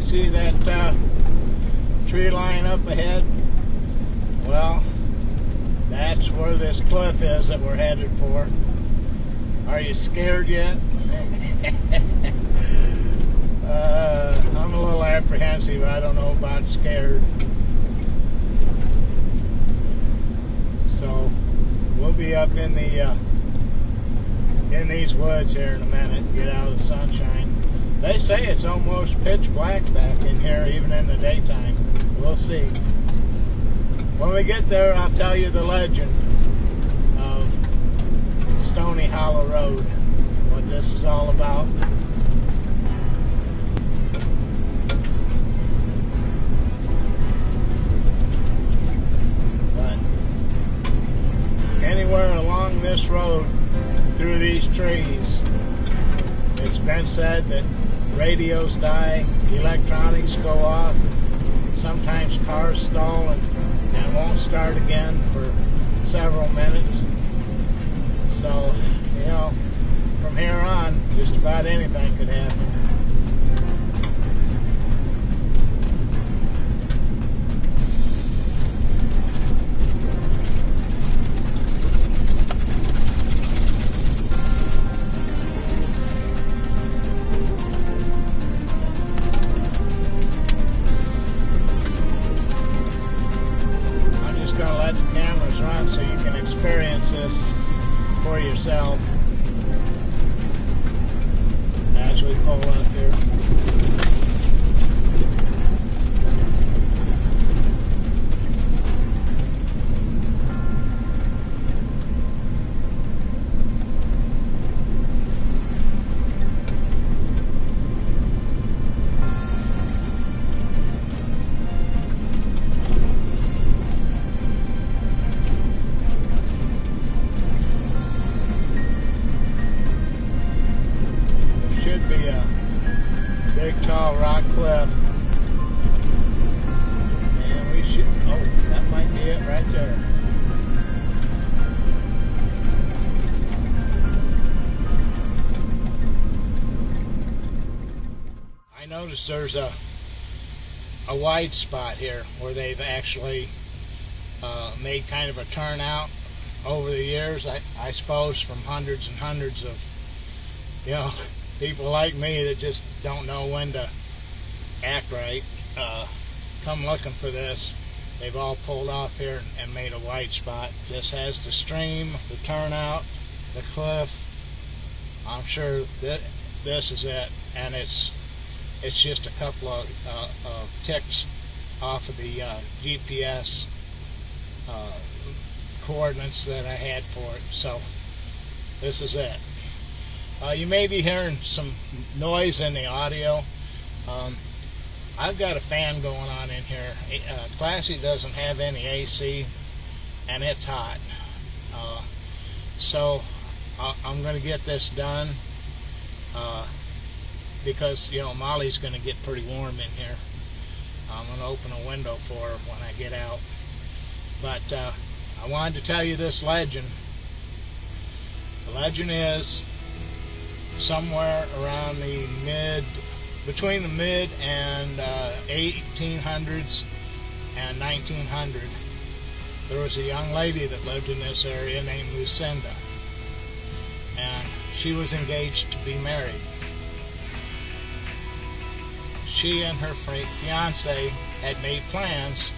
see that tree line up ahead? Well, that's where this cliff is that we're headed for. Are you scared yet? I'm a little apprehensive. I don't know about scared. So we'll be up in these woods here in a minute. Get out of the sunshine. They say it's almost pitch black back in here, even in the daytime. We'll see. When we get there, I'll tell you the legend of Stoney Hollow Road, what this is all about. But anywhere along this road, through these trees, it's been said that radios die, electronics go off, sometimes cars stall and won't start again for several minutes. So, you know, from here on, just about anything could happen. So you can experience this for yourself as we pull up here. Big tall rock cliff, and we should, oh, that might be it right there. I noticed there's a wide spot here where they've actually made kind of a turnout over the years, I suppose from hundreds and hundreds of, you know, people like me that just don't know when to act right, come looking for this. They've all pulled off here and made a wide spot. This has the stream, the turnout, the cliff. I'm sure that this is it, and it's just a couple of ticks off of the GPS coordinates that I had for it. So this is it. You may be hearing some noise in the audio. I've got a fan going on in here. Classy doesn't have any AC, and it's hot. So I'm going to get this done because, you know, Molly's going to get pretty warm in here. I'm going to open a window for her when I get out. But I wanted to tell you this legend. The legend is somewhere around between the mid and 1800s and 1900, there was a young lady that lived in this area named Lucinda, and she was engaged to be married. She and her fiance had made plans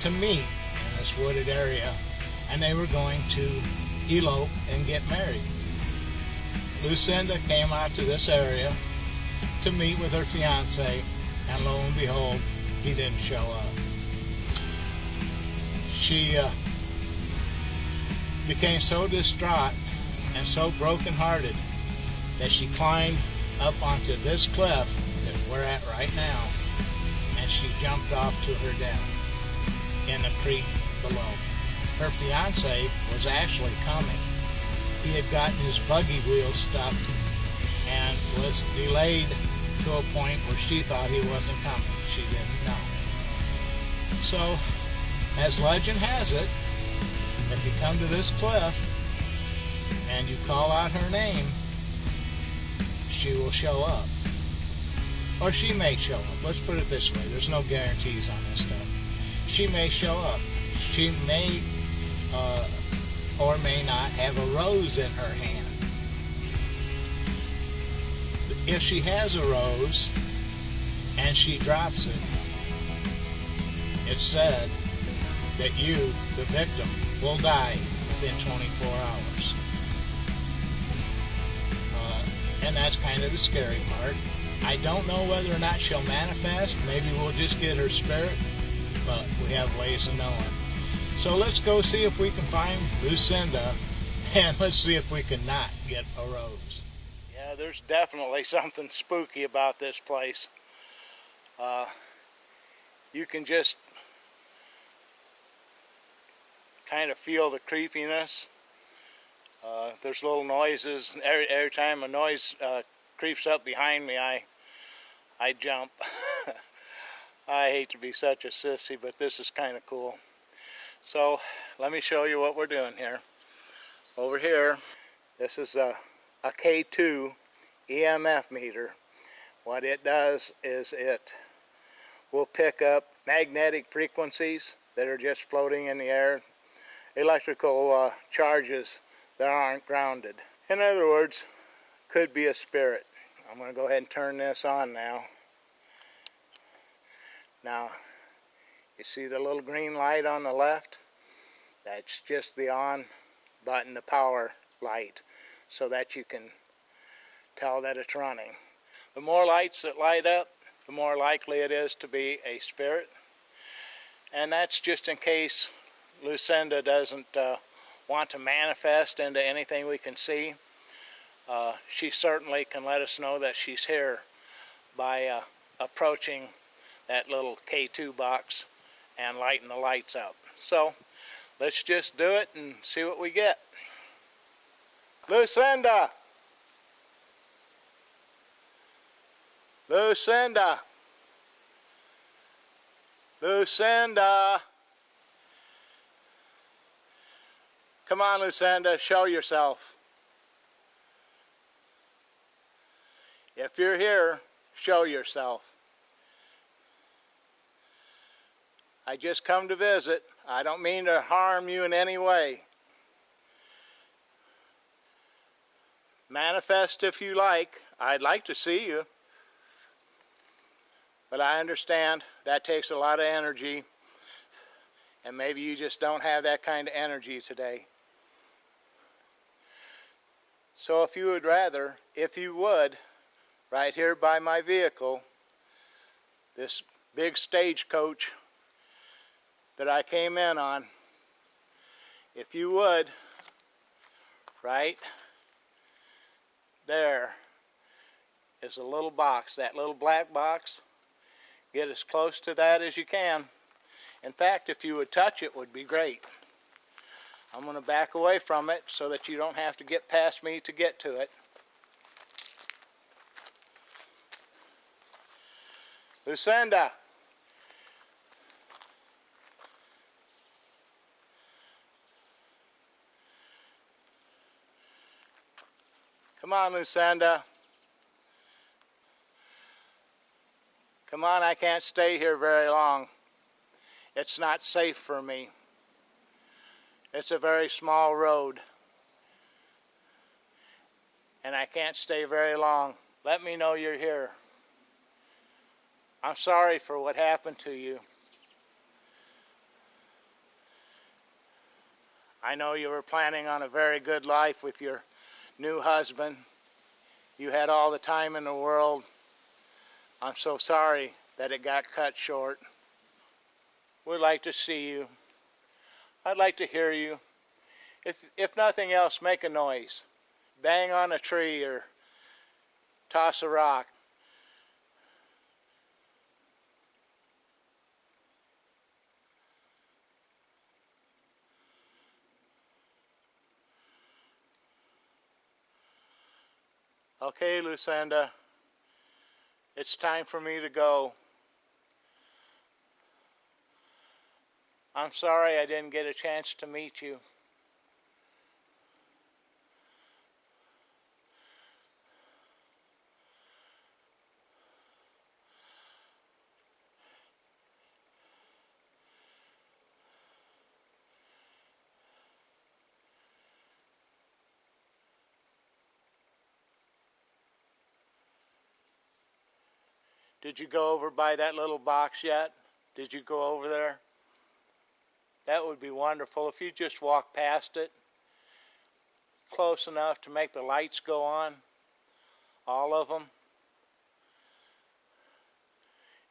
to meet in this wooded area, and they were going to elope and get married. Lucinda came out to this area to meet with her fiance, and lo and behold, he didn't show up. She became so distraught and so brokenhearted that she climbed up onto this cliff that we're at right now, and she jumped off to her death in the creek below. Her fiance was actually coming. He had gotten his buggy wheel stuck and was delayed to a point where she thought he wasn't coming. She didn't know. So, as legend has it, if you come to this cliff and you call out her name, she will show up. Or she may show up. Let's put it this way. There's no guarantees on this stuff. She may show up. She may or may not have a rose in her hand. If she has a rose and she drops it, it's said that you, the victim, will die within 24 hours. And that's kind of the scary part. I don't know whether or not she'll manifest. Maybe we'll just get her spirit, but we have ways of knowing. So let's go see if we can find Lucinda, and let's see if we can not get a rose. Yeah, there's definitely something spooky about this place. You can just kind of feel the creepiness. There's little noises. Every time a noise creeps up behind me, I jump. I hate to be such a sissy, but this is kind of cool. So let me show you what we're doing here. Over here, this is a K2 EMF meter. What it does is it will pick up magnetic frequencies that are just floating in the air, electrical charges that aren't grounded. In other words, could be a spirit. I'm going to go ahead and turn this on now. Now, you see the little green light on the left? That's just the on button, the power light, so that you can tell that it's running. The more lights that light up, the more likely it is to be a spirit. And that's just in case Lucinda doesn't want to manifest into anything we can see. She certainly can let us know that she's here by approaching that little K2 box and lighting the lights up. So let's just do it and see what we get. Lucinda! Lucinda! Lucinda! Come on, Lucinda, show yourself. If you're here, show yourself. I just come to visit. I don't mean to harm you in any way. Manifest if you like. I'd like to see you. But I understand that takes a lot of energy, and maybe you just don't have that kind of energy today. So if you would rather, if you would, right here by my vehicle, this big stagecoach that I came in on, if you would, right there is a little box, that little black box. Get as close to that as you can. In fact, if you would touch it, would be great. I'm going to back away from it so that you don't have to get past me to get to it. Lucinda! Come on, Lucinda. Come on, I can't stay here very long. It's not safe for me. It's a very small road. And I can't stay very long. Let me know you're here. I'm sorry for what happened to you. I know you were planning on a very good life with your new husband. You had all the time in the world. I'm so sorry that it got cut short. We'd like to see you. I'd like to hear you. If nothing else, make a noise. Bang on a tree or toss a rock. Okay, Lucinda. It's time for me to go. I'm sorry I didn't get a chance to meet you. Did you go over by that little box yet? Did you go over there? That would be wonderful if you just walk past it close enough to make the lights go on, all of them.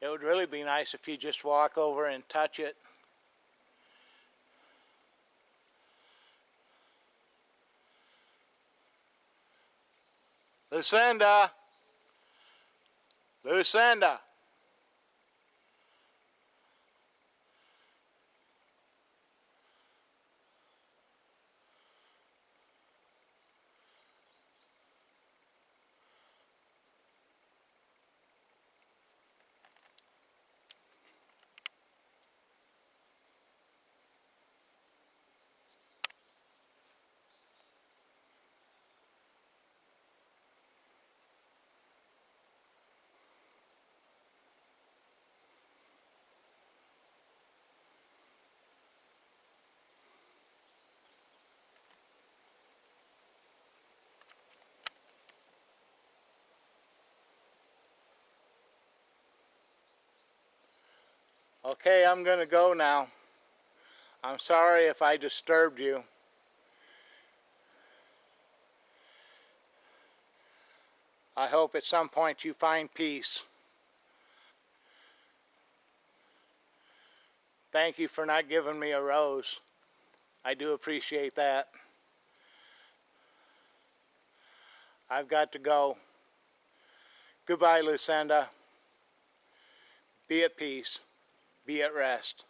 It would really be nice if you just walk over and touch it. Lucinda! Lucinda! Okay, I'm going to go now. I'm sorry if I disturbed you. I hope at some point you find peace. Thank you for not giving me a rose. I do appreciate that. I've got to go. Goodbye, Lucinda. Be at peace. Be at rest.